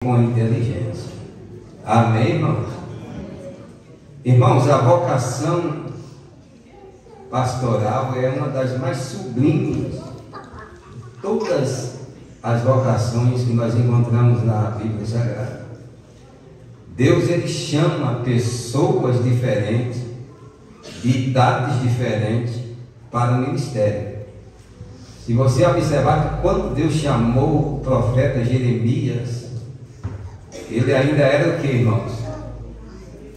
com inteligência. Amém, irmãos? Irmãos, a vocação pastoral é uma das mais sublimes de todas as vocações que nós encontramos na Bíblia Sagrada. Deus, ele chama pessoas diferentes, de idades diferentes, para o ministério. Se você observar que quando Deus chamou o profeta Jeremias, ele ainda era o que, irmãos?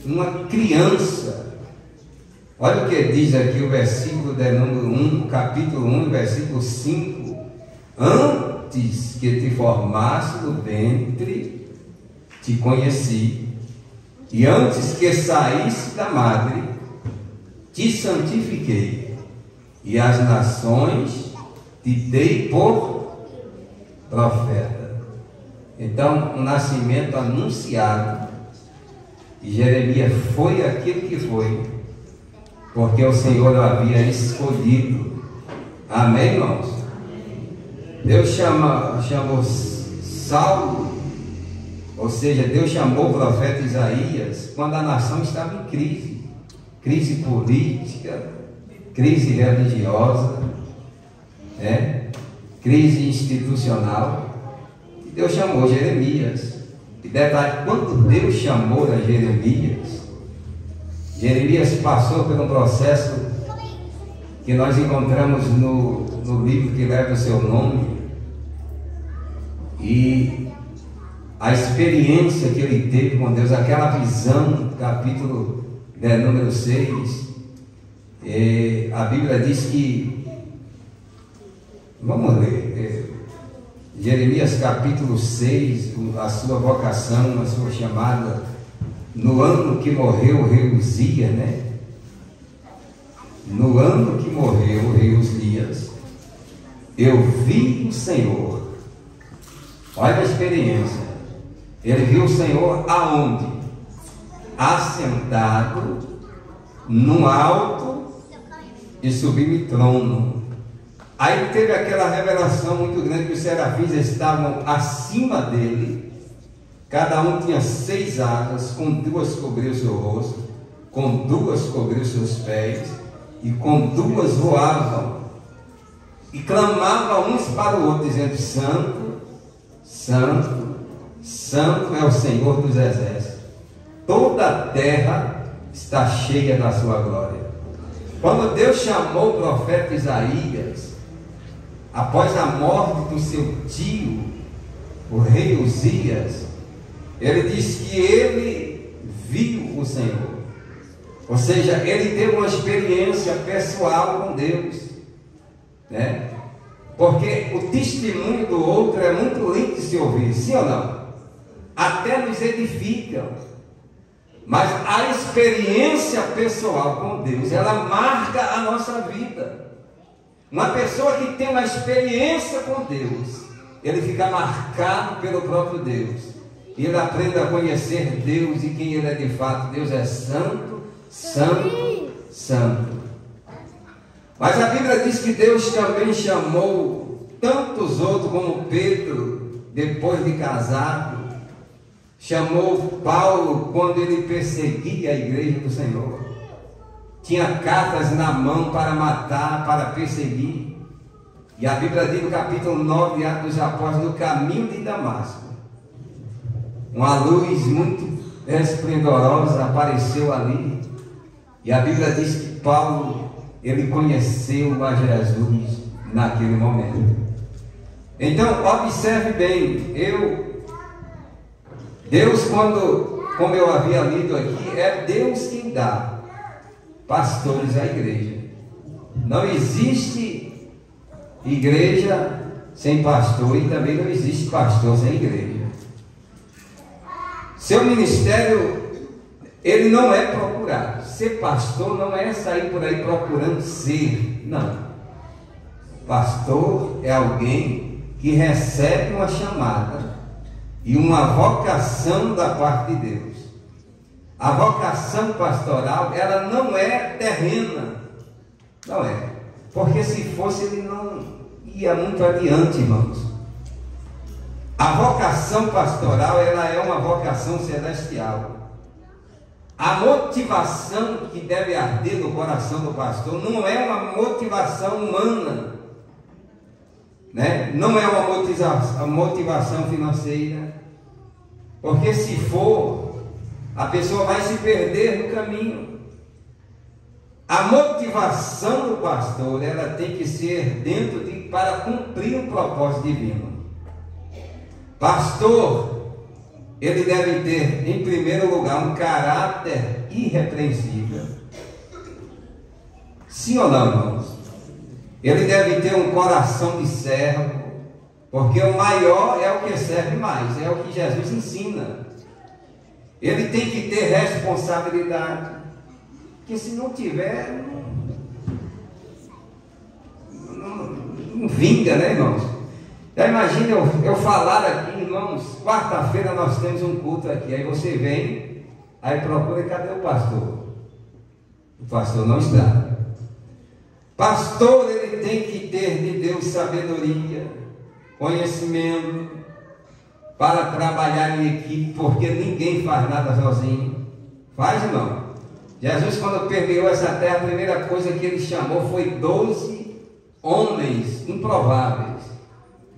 Uma criança. Olha o que diz aqui o versículo de número 1, capítulo 1, versículo 5. Antes que te formasse no ventre, te conheci, e antes que saísse da madre, te santifiquei, e as nações te dei por profeta. Então, o nascimento anunciado de Jeremias foi aquilo que foi, porque o Senhor o havia escolhido. Amém, irmãos? Deus chamou Saulo, ou seja, Deus chamou o profeta Isaías quando a nação estava em crise, crise política, crise religiosa, crise institucional. Deus chamou Jeremias. E detalhe, quando Deus chamou a Jeremias, Jeremias passou por um processo que nós encontramos no livro que leva o seu nome. E a experiência que ele teve com Deus, aquela visão, capítulo número 6, a Bíblia diz que, vamos ler, Jeremias capítulo 6, a sua vocação, a sua chamada, no ano que morreu o rei Uzias, no ano que morreu o rei Uzias, eu vi o Senhor. Olha a experiência. Ele viu o Senhor aonde? Assentado num alto e sublime trono. Aí teve aquela revelação muito grande que os serafins estavam acima dele, cada um tinha 6 asas, com 2 cobriu o seu rosto, com 2 cobriu os seus pés, e com 2 voavam, e clamavam uns para o outro, dizendo: Santo, Santo, Santo é o Senhor dos exércitos, toda a terra está cheia da sua glória. Quando Deus chamou o profeta Isaías, após a morte do seu tio, o rei Uzias, ele diz que ele viu o Senhor. Ou seja, ele teve uma experiência pessoal com Deus, porque o testemunho do outro é muito lindo de se ouvir, sim ou não? Até nos edificam. Mas a experiência pessoal com Deus, ela marca a nossa vida. Uma pessoa que tem uma experiência com Deus, ele fica marcado pelo próprio Deus. E ele aprende a conhecer Deus e quem ele é de fato. Deus é santo, santo, santo. Mas a Bíblia diz que Deus também chamou tantos outros, como Pedro, depois de casado. Chamou Paulo quando ele perseguia a igreja do Senhor. Tinha cartas na mão para matar, para perseguir. E a Bíblia diz no capítulo 9 de Atos dos Apóstolos, no caminho de Damasco, uma luz muito esplendorosa apareceu ali. E a Bíblia diz que Paulo, ele conheceu a Jesus naquele momento. Então, observe bem, Deus, como eu havia lido aqui, é Deus quem dá pastores à igreja. Não existe igreja sem pastor, e também não existe pastor sem igreja. Seu ministério, ele não é procurado. Ser pastor não é sair por aí procurando ser, não. Pastor é alguém que recebe uma chamada e uma vocação da parte de Deus. A vocação pastoral, ela não é terrena, não é, porque se fosse ele não ia muito adiante, irmãos. A vocação pastoral, ela é uma vocação celestial. A motivação que deve arder no coração do pastor não é uma motivação humana, né? Não é uma motivação financeira, porque se for, a pessoa vai se perder no caminho. A motivação do pastor, ela tem que ser para cumprir um propósito divino. Pastor, ele deve ter, em primeiro lugar, um caráter irrepreensível. Sim ou não, irmãos? Ele deve ter um coração de servo, porque o maior é o que serve mais, é o que Jesus ensina. Ele tem que ter responsabilidade, porque se não tiver, não vinga, né, irmãos? Já imagina eu falar aqui, irmãos, quarta-feira nós temos um culto aqui, aí você vem, aí procura, cadê o pastor? O pastor não está. Pastor, ele tem que ter de Deus sabedoria, conhecimento, para trabalhar em equipe, porque ninguém faz nada sozinho. Faz, irmão? Jesus, quando permeou essa terra, a primeira coisa que ele chamou foi 12 homens improváveis,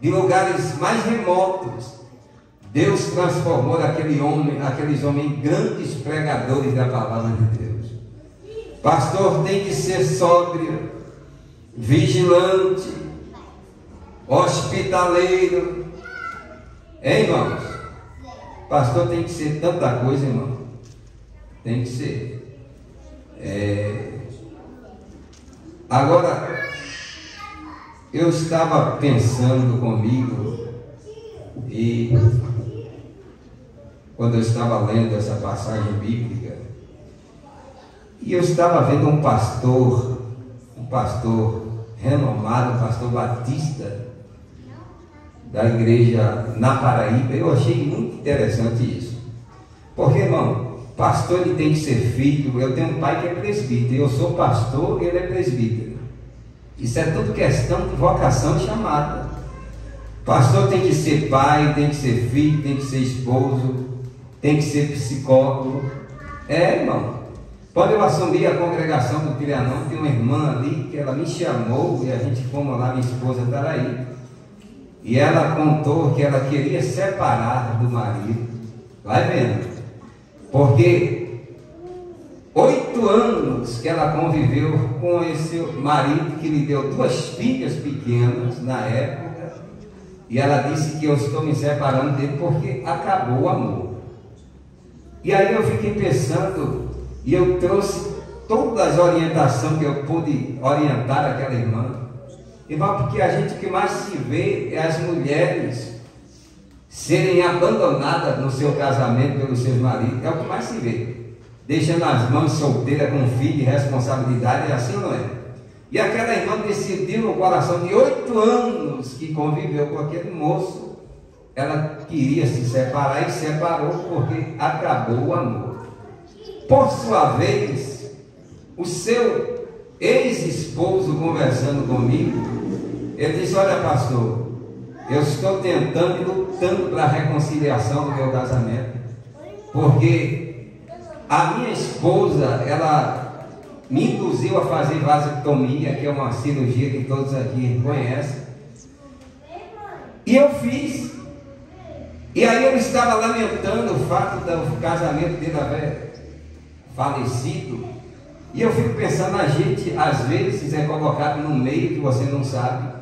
de lugares mais remotos. Deus transformou aqueles homens em grandes pregadores da palavra de Deus. Pastor tem que ser sóbrio, vigilante, hospitaleiro. Irmãos? Pastor tem que ser tanta coisa, irmão. Tem que ser. Agora, eu estava pensando comigo, e quando eu estava lendo essa passagem bíblica, e eu estava vendo um pastor renomado, um pastor batista, da igreja na Paraíba. Eu achei muito interessante isso, porque, irmão, pastor ele tem que ser filho. Eu tenho um pai que é presbítero, eu sou pastor, ele é presbítero. Isso é tudo questão de vocação e chamada. Pastor tem que ser pai, tem que ser filho, tem que ser esposo, tem que ser psicólogo. Irmão, quando eu assumi a congregação do Pirianão, tem uma irmã ali que ela me chamou e a gente fomos lá, minha esposa está aí, e ela contou que ela queria separar do marido. Vai vendo, porque 8 anos que ela conviveu com esse marido que lhe deu 2 filhas pequenas na época, e ela disse que eu estou me separando dele porque acabou o amor. E aí eu fiquei pensando, e eu trouxe todas as orientações que eu pude orientar aquela irmã. Irmão, porque a gente, o que mais se vê é as mulheres serem abandonadas no seu casamento pelos seus maridos. É o que mais se vê, deixando as mães solteiras com filho e responsabilidade. É assim ou não é? E aquela irmã decidiu no coração de 8 anos que conviveu com aquele moço, ela queria se separar e separou porque acabou o amor. Por sua vez, o seu ex-esposo conversando comigo, ele disse: olha, pastor, eu estou tentando e lutando para a reconciliação do meu casamento, porque a minha esposa, ela me induziu a fazer vasectomia, que é uma cirurgia que todos aqui conhecem, e eu fiz. E aí eu estava lamentando o fato do casamento dele haver falecido, e eu fico pensando, a gente às vezes é colocado no meio que você não sabe,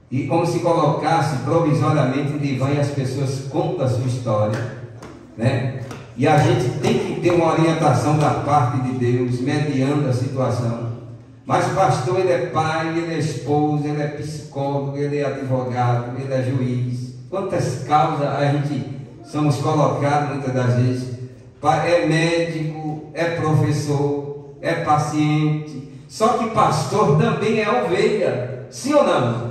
e como se colocasse provisoriamente em divã e as pessoas contam a sua história, né? E a gente tem que ter uma orientação da parte de Deus, mediando a situação. Mas o pastor, ele é pai, ele é esposo, ele é psicólogo, ele é advogado, ele é juiz. Quantas causas a gente somos colocados muitas das vezes? É médico, é professor, é paciente. Só que pastor também é ovelha, sim ou não?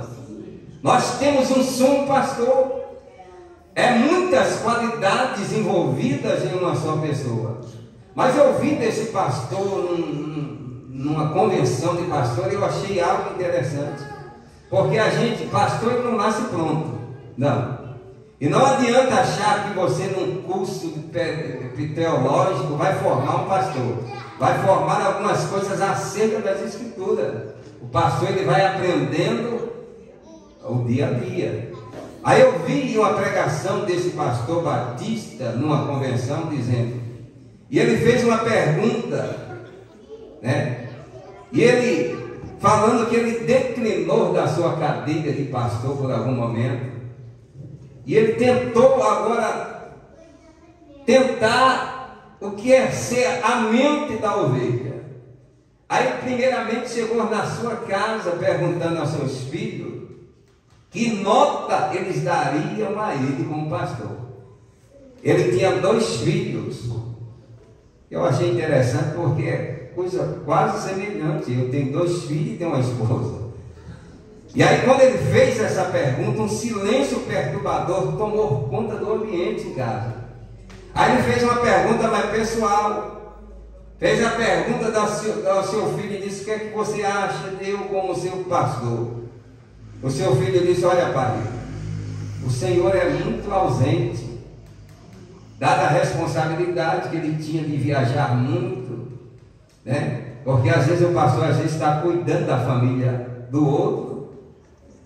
Nós temos um sumo pastor. Muitas qualidades envolvidas em uma só pessoa. Mas eu vi desse pastor numa convenção de pastor, eu achei algo interessante. Porque a gente, pastor, ele não nasce pronto. Não. E não adianta achar que você, num curso teológico, vai formar um pastor. Vai formar algumas coisas acerca das Escrituras. O pastor, ele vai aprendendo o dia a dia. Aí eu vi uma pregação desse pastor batista numa convenção dizendo, e ele fez uma pergunta, né? E ele falando que ele declinou da sua cadeira de pastor por algum momento, e ele tentou agora tentar o que é ser a mente da ovelha. Aí primeiramente chegou na sua casa perguntando aos seus filhos que nota eles dariam a ele como pastor. Ele tinha 2 filhos. Eu achei interessante porque é coisa quase semelhante. Eu tenho 2 filhos e tenho uma esposa. E aí quando ele fez essa pergunta, um silêncio perturbador tomou conta do ambiente em casa. Aí ele fez uma pergunta mais pessoal. Fez a pergunta ao seu filho e disse: o que é que você acha de eu como seu pastor? O seu filho disse: olha, pai, o Senhor é muito ausente, dada a responsabilidade que ele tinha de viajar muito, né? Porque às vezes o pastor está cuidando da família do outro,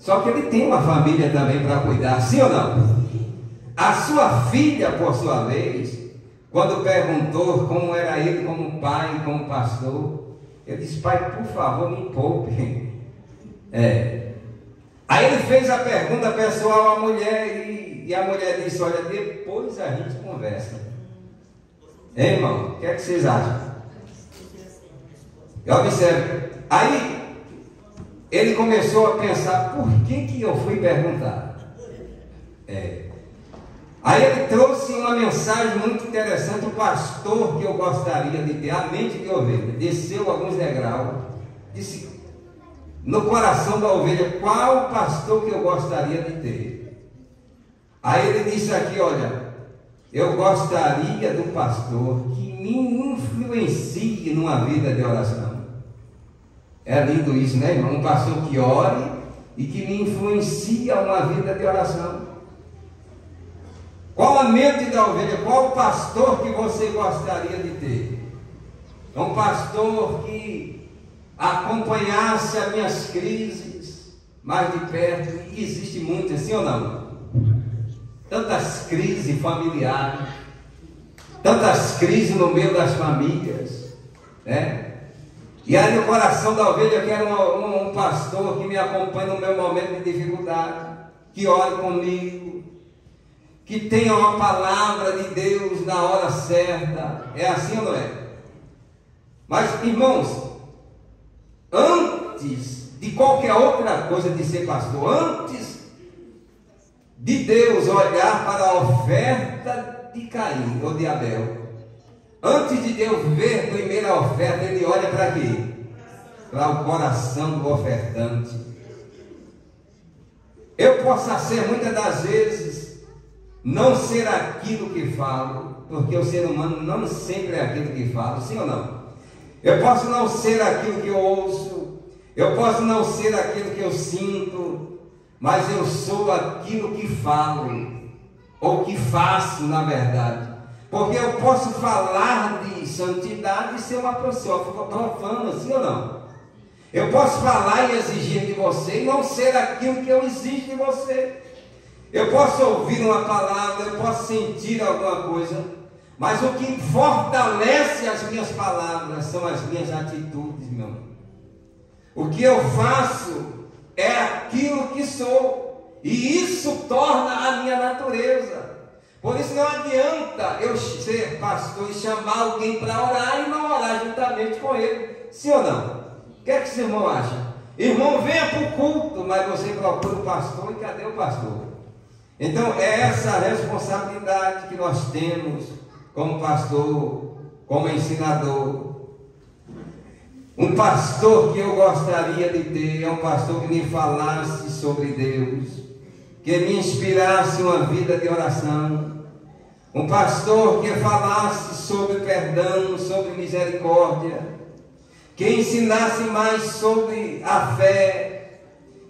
só que ele tem uma família também para cuidar, sim ou não? A sua filha, por sua vez, quando perguntou como era ele como pai, como pastor, ele disse: pai, por favor, me poupe. Aí ele fez a pergunta pessoal à mulher e a mulher disse: olha, depois a gente conversa. Hein, irmão? O que é que vocês acham? Observe. Aí ele começou a pensar: por que eu fui perguntar? Aí ele trouxe uma mensagem muito interessante. O pastor que eu gostaria de ter, a mente de ovelha, desceu alguns degraus, disse no coração da ovelha: qual pastor que eu gostaria de ter? Aí ele disse aqui: olha, eu gostaria do pastor que me influencie numa vida de oração. É lindo isso, né, irmão? Um pastor que ore e que me influencia uma vida de oração. Qual a mente da ovelha? Qual o pastor que você gostaria de ter? É um pastor que acompanhasse as minhas crises mais de perto. E existe muito, sim ou não? Tantas crises familiares, tantas crises no meio das famílias, né? E aí no coração da ovelha eu quero um pastor que me acompanhe no meu momento de dificuldade, que ore comigo, que tenha uma palavra de Deus na hora certa. É assim ou não é? Mas, irmãos, antes de qualquer outra coisa de ser pastor, antes de Deus olhar para a oferta de Caim ou de Abel, antes de Deus ver primeiro a oferta, Ele olha para quê? Para o coração do ofertante. Eu posso ser muitas das vezes não ser aquilo que falo, porque o ser humano não sempre é aquilo que fala, sim ou não? Eu posso não ser aquilo que eu ouço, eu posso não ser aquilo que eu sinto, mas eu sou aquilo que falo, ou que faço, na verdade. Porque eu posso falar de santidade e ser uma pessoa profana, sim ou não? Eu posso falar e exigir de você e não ser aquilo que eu exijo de você. Eu posso ouvir uma palavra, eu posso sentir alguma coisa, mas o que fortalece as minhas palavras são as minhas atitudes, meu irmão. O que eu faço é aquilo que sou, e isso torna a minha natureza. Por isso não adianta eu ser pastor e chamar alguém para orar e não orar juntamente com ele, sim ou não? O que é que esse irmão acha? Irmão, venha para o culto, mas você procura o pastor, e cadê o pastor? Então é essa responsabilidade que nós temos como pastor, como ensinador. Um pastor que eu gostaria de ter é um pastor que me falasse sobre Deus, que me inspirasse uma vida de oração. Um pastor que falasse sobre perdão, sobre misericórdia, que ensinasse mais sobre a fé,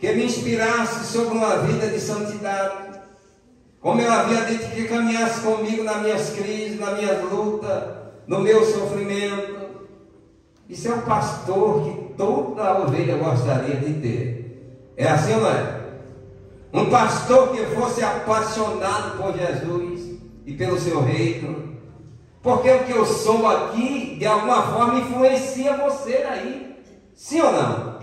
que me inspirasse sobre uma vida de santidade. como eu havia dito que caminhasse comigo nas minhas crises, nas minhas lutas, no meu sofrimento. Isso é um pastor que toda ovelha gostaria de ter. É assim ou não é? Um pastor que fosse apaixonado por Jesus e pelo seu reino. Porque o que eu sou aqui, de alguma forma, influencia você aí. Sim ou não?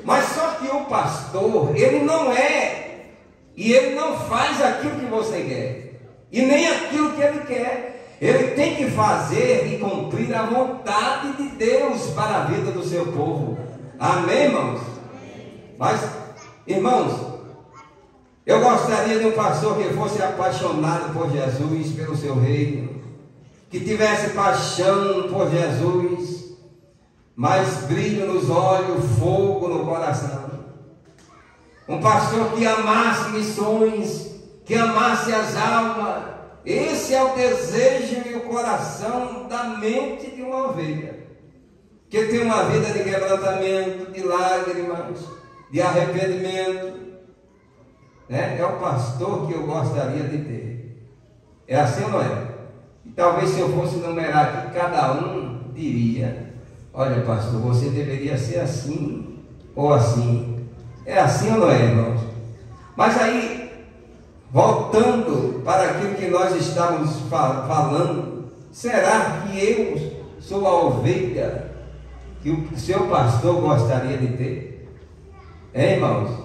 Mas só que o pastor, ele não é, e ele não faz aquilo que você quer, e nem aquilo que ele quer. Ele tem que fazer e cumprir a vontade de Deus para a vida do seu povo. Amém, irmãos? Mas, irmãos, eu gostaria de um pastor que fosse apaixonado por Jesus, pelo seu reino, que tivesse paixão por Jesus, mas brilho nos olhos, fogo no coração. Um pastor que amasse missões, que amasse as almas. Esse é o desejo e o coração da mente de uma ovelha, que tem uma vida de quebrantamento, de lágrimas, de arrependimento. É o pastor que eu gostaria de ter. É assim ou não é? E talvez se eu fosse numerar aqui, cada um diria: olha, pastor, você deveria ser assim ou assim. É assim ou não é, irmãos? Mas aí, voltando para aquilo que nós estávamos falando, será que eu sou a ovelha que o seu pastor gostaria de ter? Irmãos?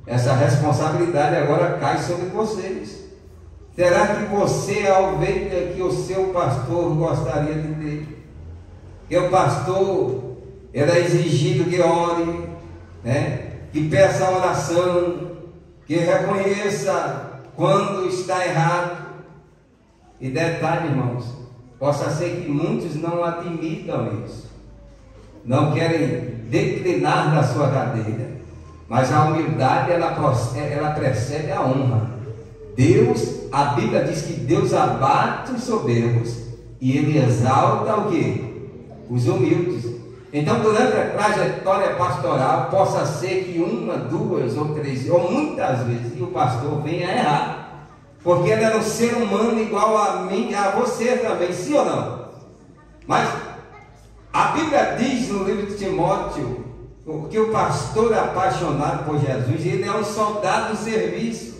Essa responsabilidade agora cai sobre vocês. Será que você é a ovelha que o seu pastor gostaria de ter? Que o pastor era exigido que ore, que peça oração, que reconheça quando está errado. E detalhe, irmãos, possa ser que muitos não admitam isso, não querem declinar da sua cadeira, mas a humildade ela precede a honra. Deus, a Bíblia diz que Deus abate os soberbos e Ele exalta o quê? Os humildes. Então, durante a trajetória pastoral, possa ser que uma, duas ou três, ou muitas vezes, o pastor venha a errar, porque ele era um ser humano igual a mim, a você também, sim ou não? Mas a Bíblia diz no livro de Timóteo que o pastor é apaixonado por Jesus, ele é um soldado do serviço,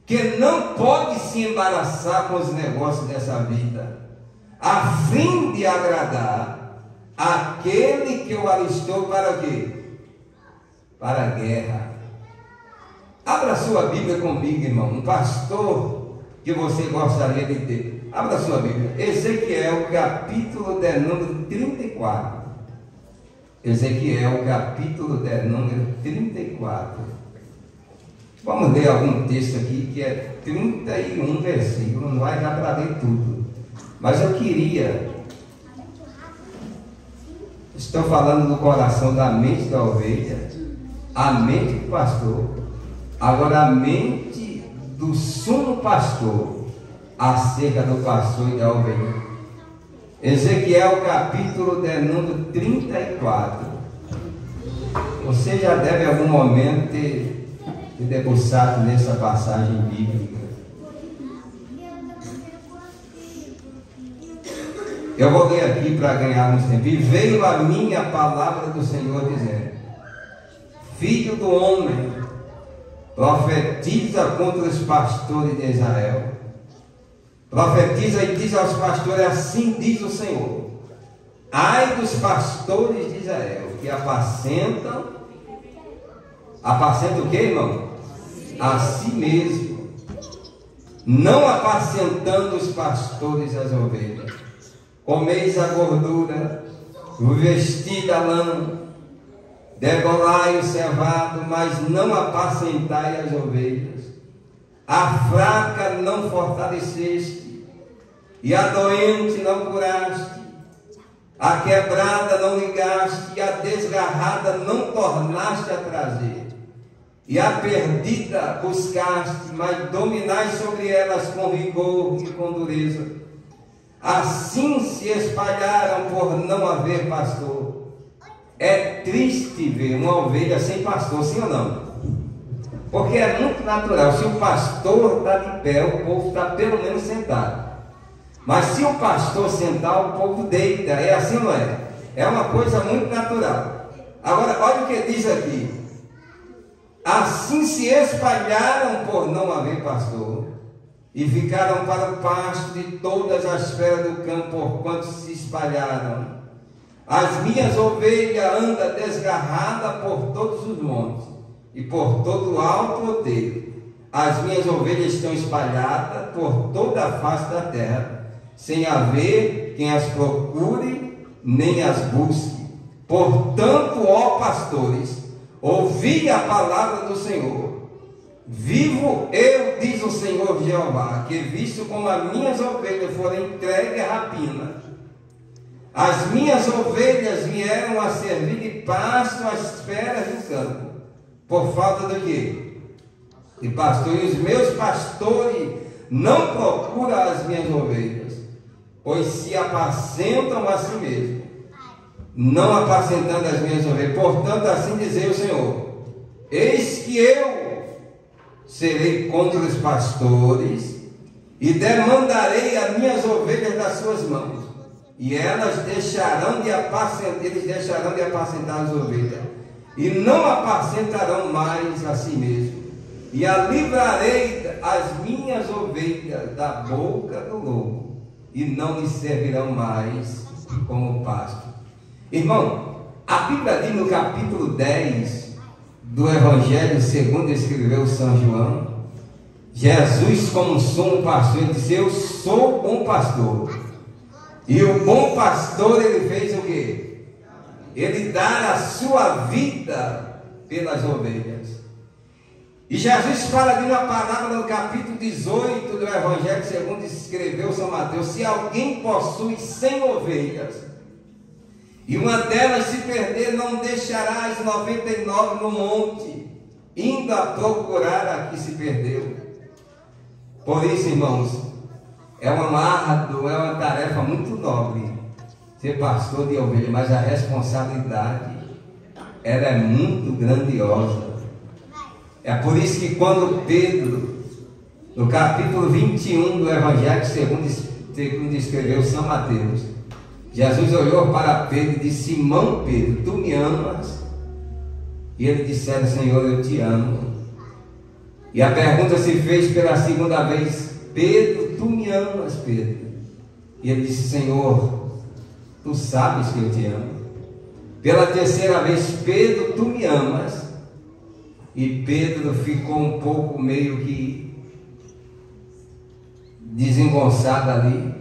que não pode se embaraçar com os negócios dessa vida, a fim de agradar aquele que o alistou para o quê? Para a guerra. Abra sua Bíblia comigo, irmão. Um pastor que você gostaria de ter. Abra sua Bíblia. Ezequiel, capítulo de número 34. Ezequiel, capítulo de número 34. Vamos ler algum texto aqui que é 31 versículos. Não vai dar para ler tudo. Mas eu queria... Estou falando do coração, da mente da ovelha, a mente do pastor. Agora a mente do sumo pastor acerca do pastor e da ovelha. Ezequiel capítulo de número 34. Você já deve em algum momento ter debruçado nessa passagem bíblica. Eu vou ler aqui para ganharmos tempo. E veio a minha palavra do Senhor dizendo: Filho do homem, profetiza contra os pastores de Israel. Profetiza e diz aos pastores: assim diz o Senhor: ai dos pastores de Israel, que apacentam o que, irmão? A si mesmo, não apacentando os pastores as ovelhas. Comeis a gordura, o vestido a lã, degolai o cevado, mas não apacentai as ovelhas. A fraca não fortaleceste, e a doente não curaste, a quebrada não ligaste, e a desgarrada não tornaste a trazer, e a perdida buscaste, mas dominai sobre elas com rigor e com dureza. Assim se espalharam por não haver pastor. É triste ver uma ovelha sem pastor, sim ou não? Porque é muito natural, se o pastor está de pé, o povo está pelo menos sentado. Mas se o pastor sentar, o povo deita. É assim, não é? É uma coisa muito natural. Agora, olha o que diz aqui. Assim se espalharam por não haver pastor, e ficaram para o pasto de todas as feras do campo, porquanto se espalharam. As minhas ovelhas andam desgarradas por todos os montes, e por todo o alto outeiro. As minhas ovelhas estão espalhadas por toda a face da terra, sem haver quem as procure, nem as busque. Portanto, ó pastores, ouvi a palavra do Senhor. Vivo eu, diz o Senhor Jeová, que visto como as minhas ovelhas foram entregues à rapina, as minhas ovelhas vieram a servir de pasto às feras do campo, por falta do quê? De pastor. E os meus pastores não procuram as minhas ovelhas, pois se apacentam a si mesmos, não apacentando as minhas ovelhas. Portanto, assim diz o Senhor: eis que eu serei contra os pastores e demandarei as minhas ovelhas das suas mãos, e elas deixarão de apacentar, eles deixarão de apacentar as ovelhas, e não apacentarão mais a si mesmos, e a livrarei as minhas ovelhas da boca do lobo, e não lhe servirão mais como pasto. Irmão, a Bíblia diz no capítulo 10 do Evangelho segundo escreveu São João, Jesus como sumo pastor, ele disse: eu sou o bom pastor. E o bom pastor, ele fez o quê? Ele dá a sua vida pelas ovelhas. E Jesus fala de uma palavra no capítulo 18 do Evangelho segundo escreveu São Mateus: se alguém possui 100 ovelhas e uma delas se perder, não deixará as 99 no monte, indo a procurar a que se perdeu. Por isso, irmãos, é uma tarefa muito nobre ser pastor de ovelha, mas a responsabilidade ela é muito grandiosa. É por isso que quando Pedro, no capítulo 21 do Evangelho segundo escreveu São Mateus, Jesus olhou para Pedro e disse: Simão Pedro, tu me amas? E ele disseram: Senhor, eu te amo. E a pergunta se fez pela segunda vez: Pedro, tu me amas, Pedro? E ele disse: Senhor, tu sabes que eu te amo. Pela terceira vez: Pedro, tu me amas? E Pedro ficou um pouco meio que desengonçado ali.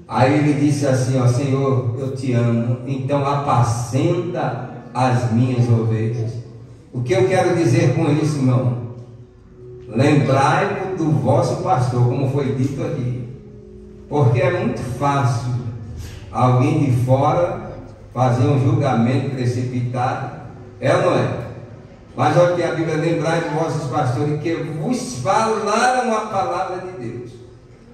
Aí ele disse assim: ó, Senhor, eu te amo, então apacenta as minhas ovelhas. O que eu quero dizer com isso, irmão? Lembrai-vos do vosso pastor, como foi dito aqui, porque é muito fácil alguém de fora fazer um julgamento precipitado, é ou não é? Mas olha que a Bíblia: lembrai dos vossos pastores que vos falaram a palavra de Deus,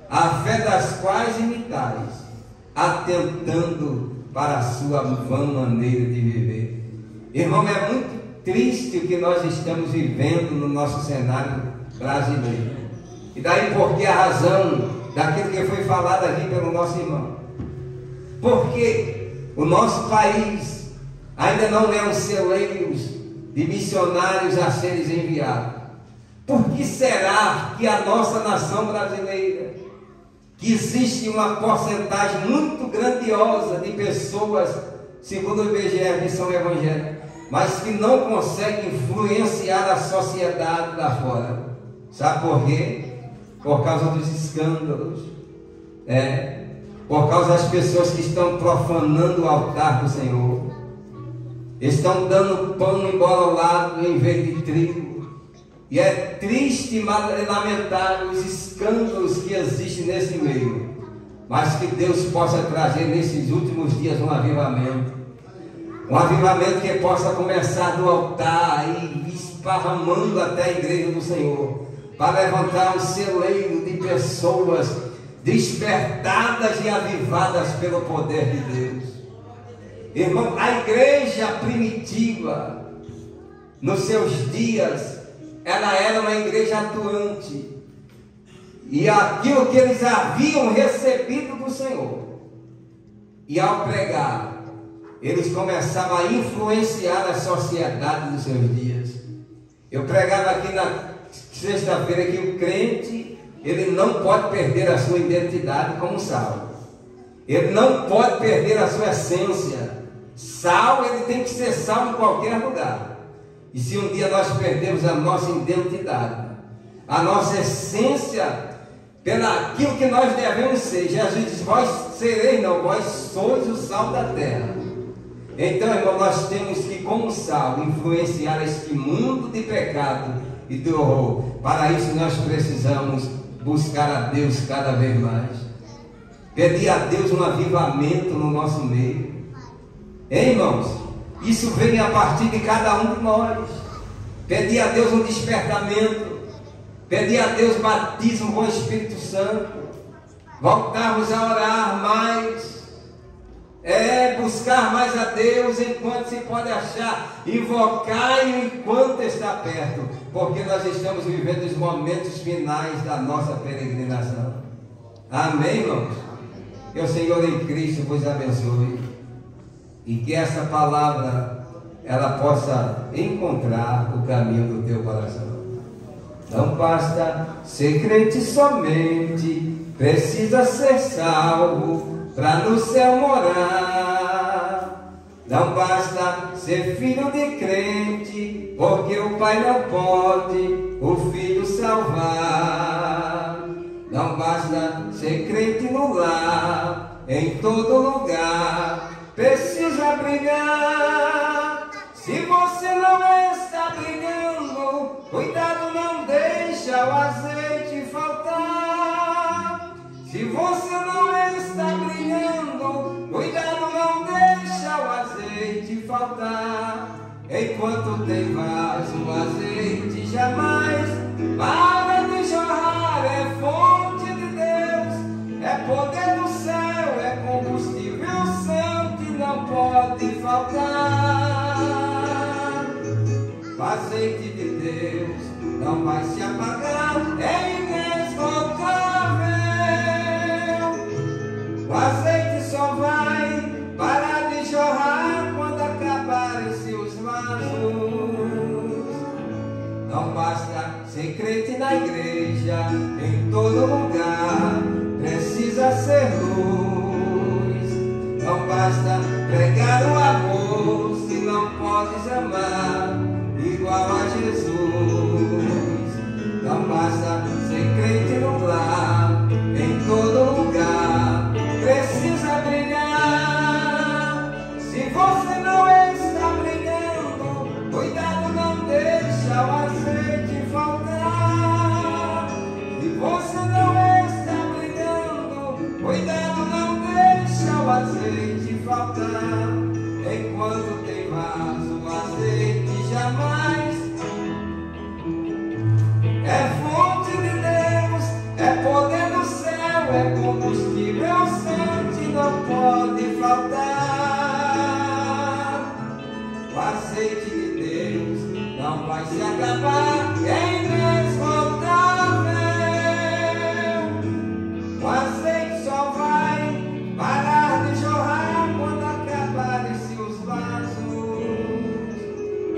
a fé das quais imitais, atentando para a sua vã maneira de viver. Irmão, é muito triste o que nós estamos vivendo no nosso cenário brasileiro. E daí porque a razão daquilo que foi falado aqui pelo nosso irmão, porque o nosso país ainda não é um celeiro de missionários a serem enviados. Por que será que a nossa nação brasileira, que existe uma porcentagem muito grandiosa de pessoas, segundo o IBGE, que são evangélicas, mas que não conseguem influenciar a sociedade lá fora? Sabe por quê? Por causa dos escândalos, por causa das pessoas que estão profanando o altar do Senhor, estão dando pão embolado em vez de trigo. E é triste e lamentável os escândalos que existem nesse meio, mas que Deus possa trazer nesses últimos dias um avivamento que possa começar do altar e esparramando até a igreja do Senhor, para levantar um celeiro de pessoas despertadas e avivadas pelo poder de Deus. Irmão, a igreja primitiva, nos seus dias, ela era uma igreja atuante. E aquilo que eles haviam recebido do Senhor, e ao pregar, eles começavam a influenciar a sociedade dos seus dias. Eu pregava aqui na sexta-feira que o crente, ele não pode perder a sua identidade como sal. Ele não pode perder a sua essência. Sal, ele tem que ser sal em qualquer lugar. E se um dia nós perdemos a nossa identidade, a nossa essência, pelaquilo que nós devemos ser, Jesus diz: vós sereis, não, vós sois o sal da terra. Então, irmão, nós temos que, como sal, influenciar este mundo de pecado e de horror. Para isso nós precisamos buscar a Deus cada vez mais, pedir a Deus um avivamento no nosso meio. Hein, irmãos? Isso vem a partir de cada um de nós. Pedir a Deus um despertamento, pedir a Deus batismo com o Espírito Santo, voltarmos a orar mais, buscar mais a Deus enquanto se pode achar, invocar-o enquanto está perto, porque nós estamos vivendo os momentos finais da nossa peregrinação. Amém, irmãos? Que o Senhor em Cristo vos abençoe, e que essa palavra ela possa encontrar o caminho do teu coração. Não basta ser crente somente, precisa ser salvo para no céu morar. Não basta ser filho de crente, porque o pai não pode o filho salvar. Não basta ser crente no lar, em todo lugar precisa brigar. Se você não está brigando, cuidado, não deixa o azeite faltar. Se você não está brilhando, cuidado, não deixa o azeite faltar. Enquanto tem vaso, o azeite jamais para de jorrar. É fonte de Deus, é poder do céu, é combustível santo e não pode faltar. O azeite de Deus não vai se apagar, é inesgotável. O azeite só vai parar de jorrar quando acabarem-se os vasos. Não basta ser crente na igreja, em todo lugar precisa ser luz. Não basta pregar o amor se não podes amar igual a Jesus. Não basta ser crente no lar, em todo lugar precisa brilhar. Se você não está brilhando, cuidado, não deixa o azeite faltar. Se você não está brilhando, cuidado, não deixa o azeite faltar. Enquanto tem vaso, o azeite jamais. É fonte de Deus, é poder do céu, é combustível santo e não pode faltar. O azeite de Deus não vai se acabar, é inesgotável. O azeite só vai parar de jorrar quando acabarem-se os vasos.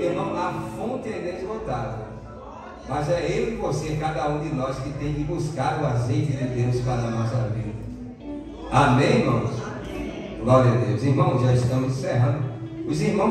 Irmão, a fonte é inesgotável, mas é eu e você, cada um de nós, que tem que buscar o azeite de Deus para a nossa vida. Amém, irmãos? Glória a Deus. Irmãos, já estamos encerrando. Os irmãos